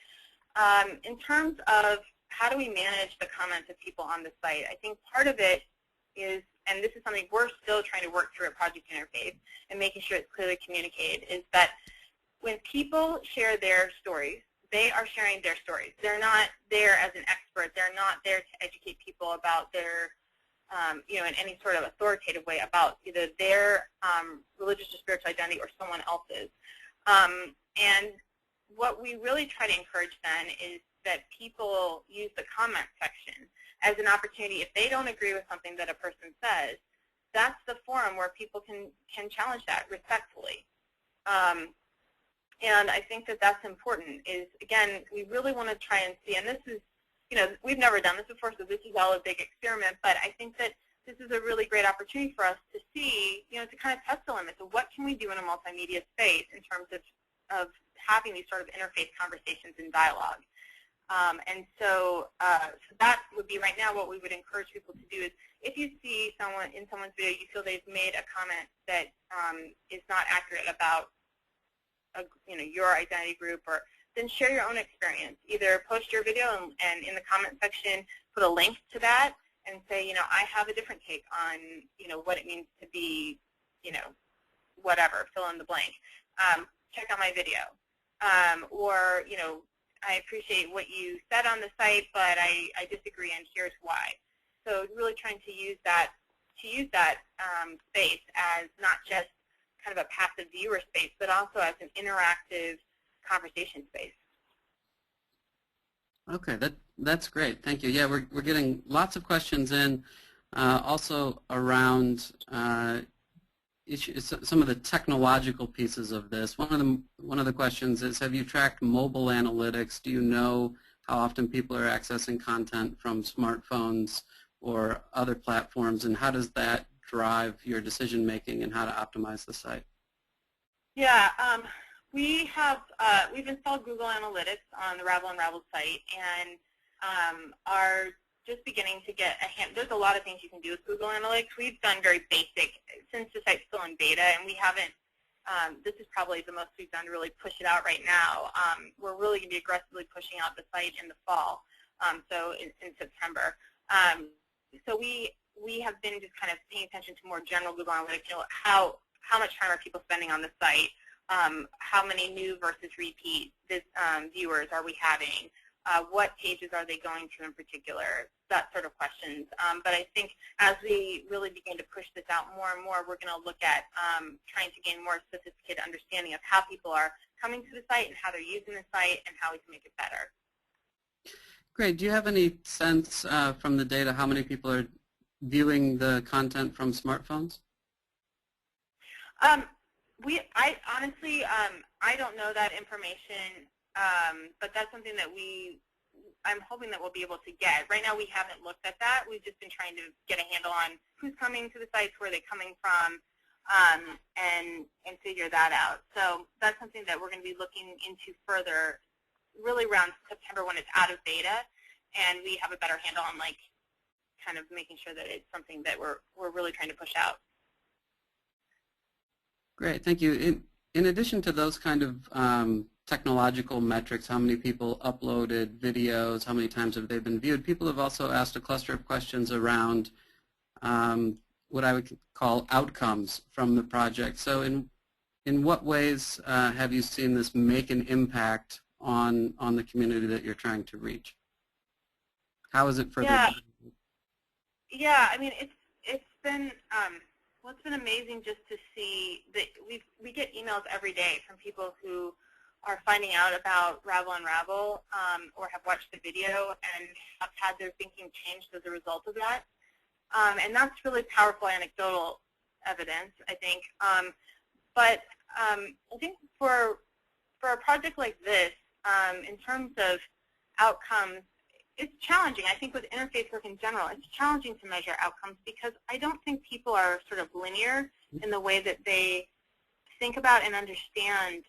In terms of how do we manage the comments of people on the site, I think part of it is, and this is something we're still trying to work through at Project Interfaith and making sure it's clearly communicated, is that when people share their stories, they are sharing their stories. They're not there as an expert. They're not there to educate people about their, in any sort of authoritative way about either their religious or spiritual identity or someone else's. And what we really try to encourage then is that people use the comment section as an opportunity. If they don't agree with something that a person says, that's the forum where people can challenge that respectfully. And I think that that's important. Is, again, we really want to try and see, and this is, we've never done this before, so this is all a big experiment, but I think that this is a really great opportunity for us to see, to kind of test the limits of what can we do in a multimedia space in terms of having these sort of interfaith conversations and dialogue. And so that would be right now what we would encourage people to do is, if you see someone in someone's video, you feel they've made a comment that is not accurate about your identity group, or then share your own experience. Either post your video and in the comment section put a link to that and say, I have a different take on, what it means to be, whatever, fill in the blank. Check out my video. Or, I appreciate what you said on the site, but I disagree, and here's why. So really trying to use that space as not just kind of a passive viewer space, but also as an interactive conversation space. Okay, that's great. Thank you. Yeah, we're getting lots of questions in, also around some of the technological pieces of this. One of the questions is, have you tracked mobile analytics? Do you know how often people are accessing content from smartphones or other platforms, and how does that drive your decision making and how to optimize the site? Yeah, we've installed Google Analytics on the RAVELUNRAVEL site, and are just beginning to get there's a lot of things you can do with Google Analytics. We've done very basic, since the site's still in beta, and we haven't, this is probably the most we've done to really push it out right now. We're really going to be aggressively pushing out the site in the fall, so in September. So we have been just kind of paying attention to more general Google Analytics, how much time are people spending on the site, how many new versus repeat viewers are we having, what pages are they going to in particular, that sort of questions. But I think as we really begin to push this out more and more, we're going to look at trying to gain more sophisticated understanding of how people are coming to the site and how they're using the site and how we can make it better. Great. Do you have any sense from the data how many people are viewing the content from smartphones? I honestly, I don't know that information, but that's something that I'm hoping that we'll be able to get. Right now we haven't looked at that. We've just been trying to get a handle on who's coming to the sites, where they're coming from, and figure that out. So that's something that we're going to be looking into further, really around September when it's out of beta, and we have a better handle on kind of making sure that it's something that we're really trying to push out. Great, thank you. In addition to those kind of technological metrics, how many people uploaded videos, how many times have they been viewed, people have also asked a cluster of questions around what I would call outcomes from the project. So in what ways have you seen this make an impact on the community that you're trying to reach? How is it for the... Yeah, I mean, it's been... well, it's been amazing just to see that we get emails every day from people who are finding out about RAVELUNRAVEL or have watched the video and have had their thinking changed as a result of that. And that's really powerful anecdotal evidence, I think. But I think for a project like this, in terms of outcomes, it's challenging. I think with interfaith work in general, it's challenging to measure outcomes because I don't think people are sort of linear in the way that they think about and understand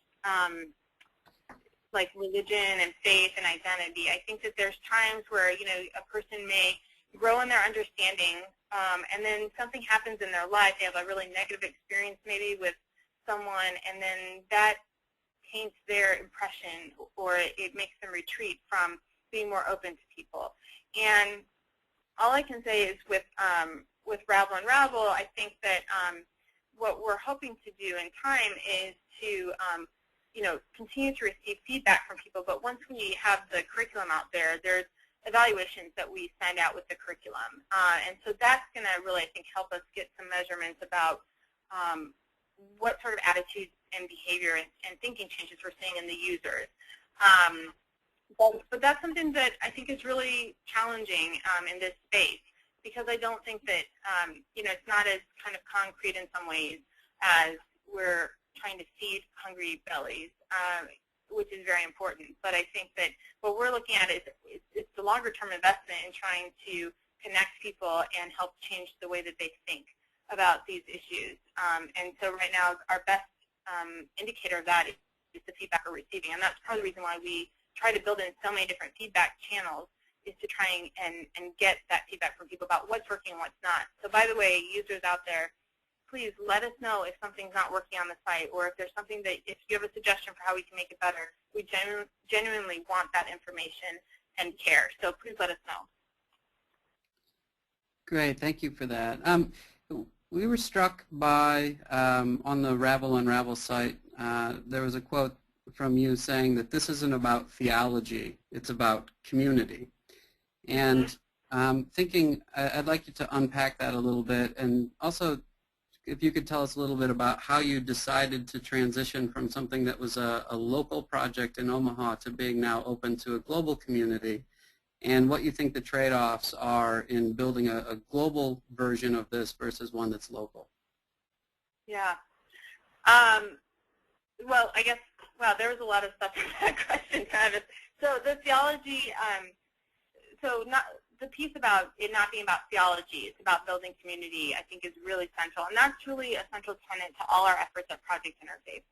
like religion and faith and identity. I think that there's times where, you know, a person may grow in their understanding, and then something happens in their life. They have a really negative experience maybe with someone, and then that taints their impression, or it makes them retreat from being more open to people. And all I can say is with Ravel Unravel, I think that what we're hoping to do in time is to you know, continue to receive feedback from people. But once we have the curriculum out there, there's evaluations that we send out with the curriculum. And so that's going to really, I think, help us get some measurements about what sort of attitudes and behavior and thinking changes we're seeing in the users. But that's something that I think is really challenging in this space, because I don't think that, you know, it's not as kind of concrete in some ways as we're trying to feed hungry bellies, which is very important. But I think that what we're looking at is it's the longer-term investment in trying to connect people and help change the way that they think about these issues. And so right now, our best indicator of that is the feedback we're receiving. And that's part of the reason why we try to build in so many different feedback channels, is to try and get that feedback from people about what's working and what's not. So by the way, users out there, please let us know if something's not working on the site, or if there's something that, if you have a suggestion for how we can make it better. We genuinely want that information and care. So please let us know. Great, thank you for that. We were struck by, on the Ravel Unravel site, there was a quote from you saying that this isn't about theology, it's about community. And thinking, I'd like you to unpack that a little bit, and also if you could tell us a little bit about how you decided to transition from something that was a local project in Omaha to being now open to a global community, and what you think the trade-offs are in building a global version of this versus one that's local. Yeah. Well, I guess, wow, there was a lot of stuff in that question, Travis. So the theology, the piece about it not being about theology, it's about building community, I think is really central. And that's really a central tenet to all our efforts at Project Interfaith.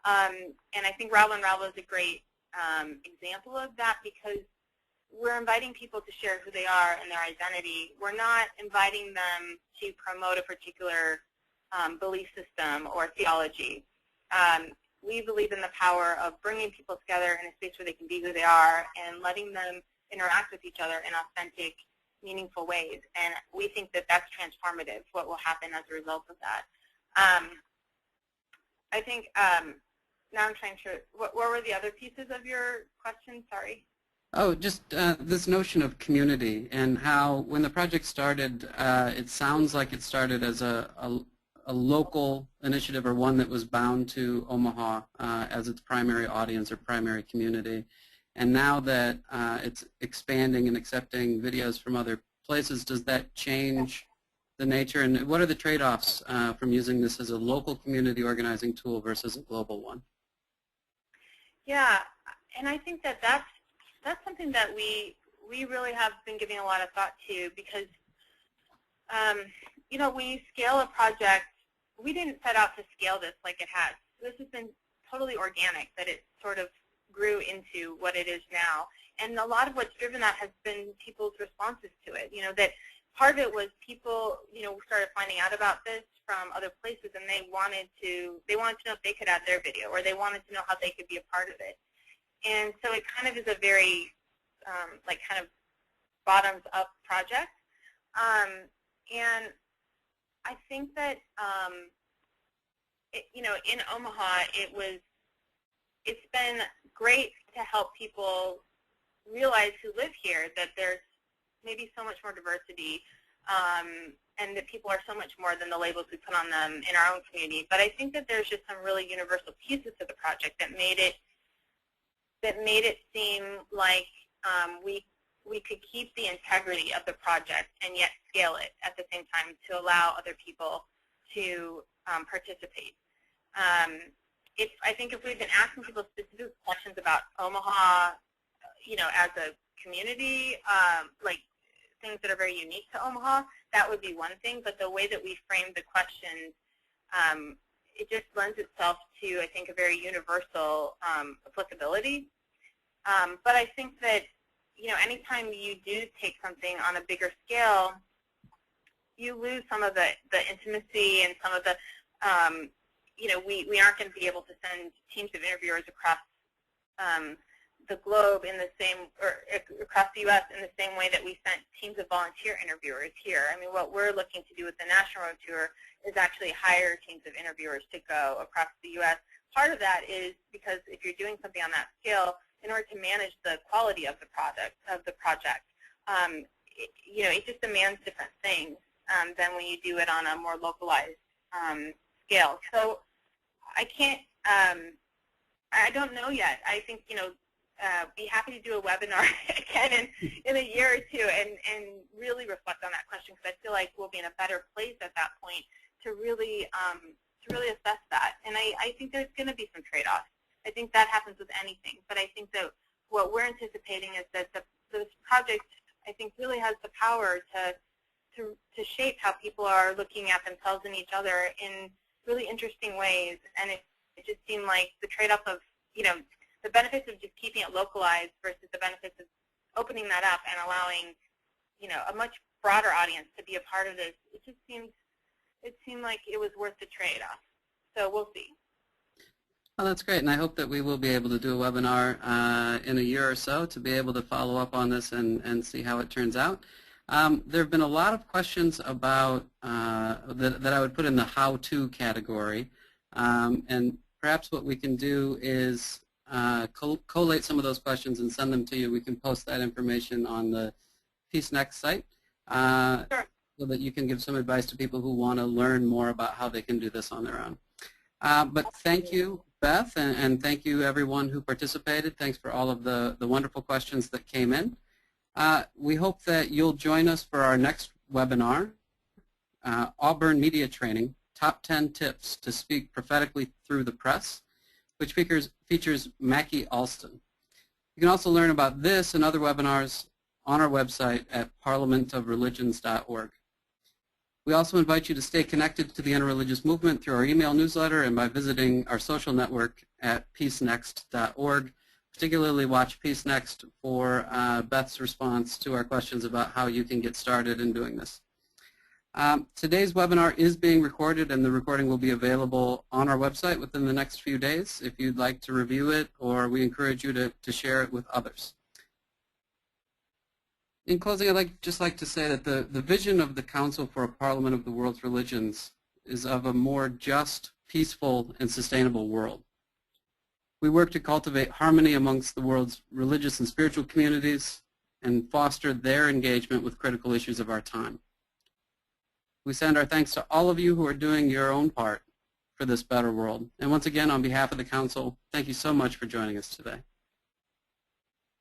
And I think Ravel Unravel is a great example of that, because we're inviting people to share who they are and their identity. We're not inviting them to promote a particular belief system or theology. We believe in the power of bringing people together in a space where they can be who they are and letting them interact with each other in authentic, meaningful ways. And we think that that's transformative, what will happen as a result of that. I think, now I'm trying to, what were the other pieces of your question? Sorry. Oh, just this notion of community, and how when the project started, it sounds like it started as a local initiative, or one that was bound to Omaha as its primary audience or primary community. And now that it's expanding and accepting videos from other places, does that change the nature? And what are the trade-offs from using this as a local community organizing tool versus a global one? Yeah, and I think that that's something that we really have been giving a lot of thought to, because you know, when you scale a project, we didn't set out to scale this like it has. This has been totally organic, that it sort of grew into what it is now. And a lot of what's driven that has been people's responses to it. You know, that part of it was people, you know, started finding out about this from other places, and they wanted to know if they could add their video, or they wanted to know how they could be a part of it. And so it kind of is a very, like, kind of bottoms-up project. And I think that, you know, in Omaha, it's been great to help people realize who live here that there's maybe so much more diversity, and that people are so much more than the labels we put on them in our own community. But I think that there's just some really universal pieces to the project that made it seem like we could keep the integrity of the project and yet scale it at the same time to allow other people to participate. I think if we've been asking people specific questions about Omaha, you know, as a community, like things that are very unique to Omaha, that would be one thing. But the way that we frame the questions, it just lends itself to, I think, a very universal applicability But I think that, anytime you do take something on a bigger scale, you lose some of the intimacy and some of the, we aren't going to be able to send teams of interviewers across the globe in the same, or across the U.S. in the same way that we sent teams of volunteer interviewers here. I mean, what we're looking to do with the National Road Tour is actually hire teams of interviewers to go across the U.S. Part of that is because if you're doing something on that scale, in order to manage the quality of the project, it just demands different things than when you do it on a more localized scale. So I can't, I don't know yet. I think, be happy to do a webinar again in a year or two and really reflect on that question, because I feel like we'll be in a better place at that point to really assess that. And I think there's going to be some trade-offs. I think that happens with anything, but I think that what we're anticipating is that this project, I think, really has the power to shape how people are looking at themselves and each other in really interesting ways. And it just seemed like the trade-off of, the benefits of just keeping it localized versus the benefits of opening that up and allowing, a much broader audience to be a part of this. It seemed like it was worth the trade-off. So we'll see. Well, that's great, and I hope that we will be able to do a webinar in a year or so to be able to follow up on this and see how it turns out. There have been a lot of questions about that I would put in the how-to category, and perhaps what we can do is collate some of those questions and send them to you. We can post that information on the Peace Next site Sure. so that you can give some advice to people who want to learn more about how they can do this on their own. But thank you, Beth, and thank you everyone who participated. Thanks for all of the wonderful questions that came in. We hope that you'll join us for our next webinar, Auburn Media Training, Top 10 Tips to Speak Prophetically Through the Press, which features Mackie Alston. You can also learn about this and other webinars on our website at parliamentofreligions.org. We also invite you to stay connected to the interreligious movement through our email newsletter and by visiting our social network at peacenext.org. Particularly watch Peace Next for Beth's response to our questions about how you can get started in doing this. Today's webinar is being recorded, and the recording will be available on our website within the next few days if you'd like to review it, or we encourage you to share it with others. In closing, I'd just like to say that the vision of the Council for a Parliament of the World's Religions is of a more just, peaceful, and sustainable world. We work to cultivate harmony amongst the world's religious and spiritual communities and foster their engagement with critical issues of our time. We send our thanks to all of you who are doing your own part for this better world. And once again, on behalf of the Council, thank you so much for joining us today.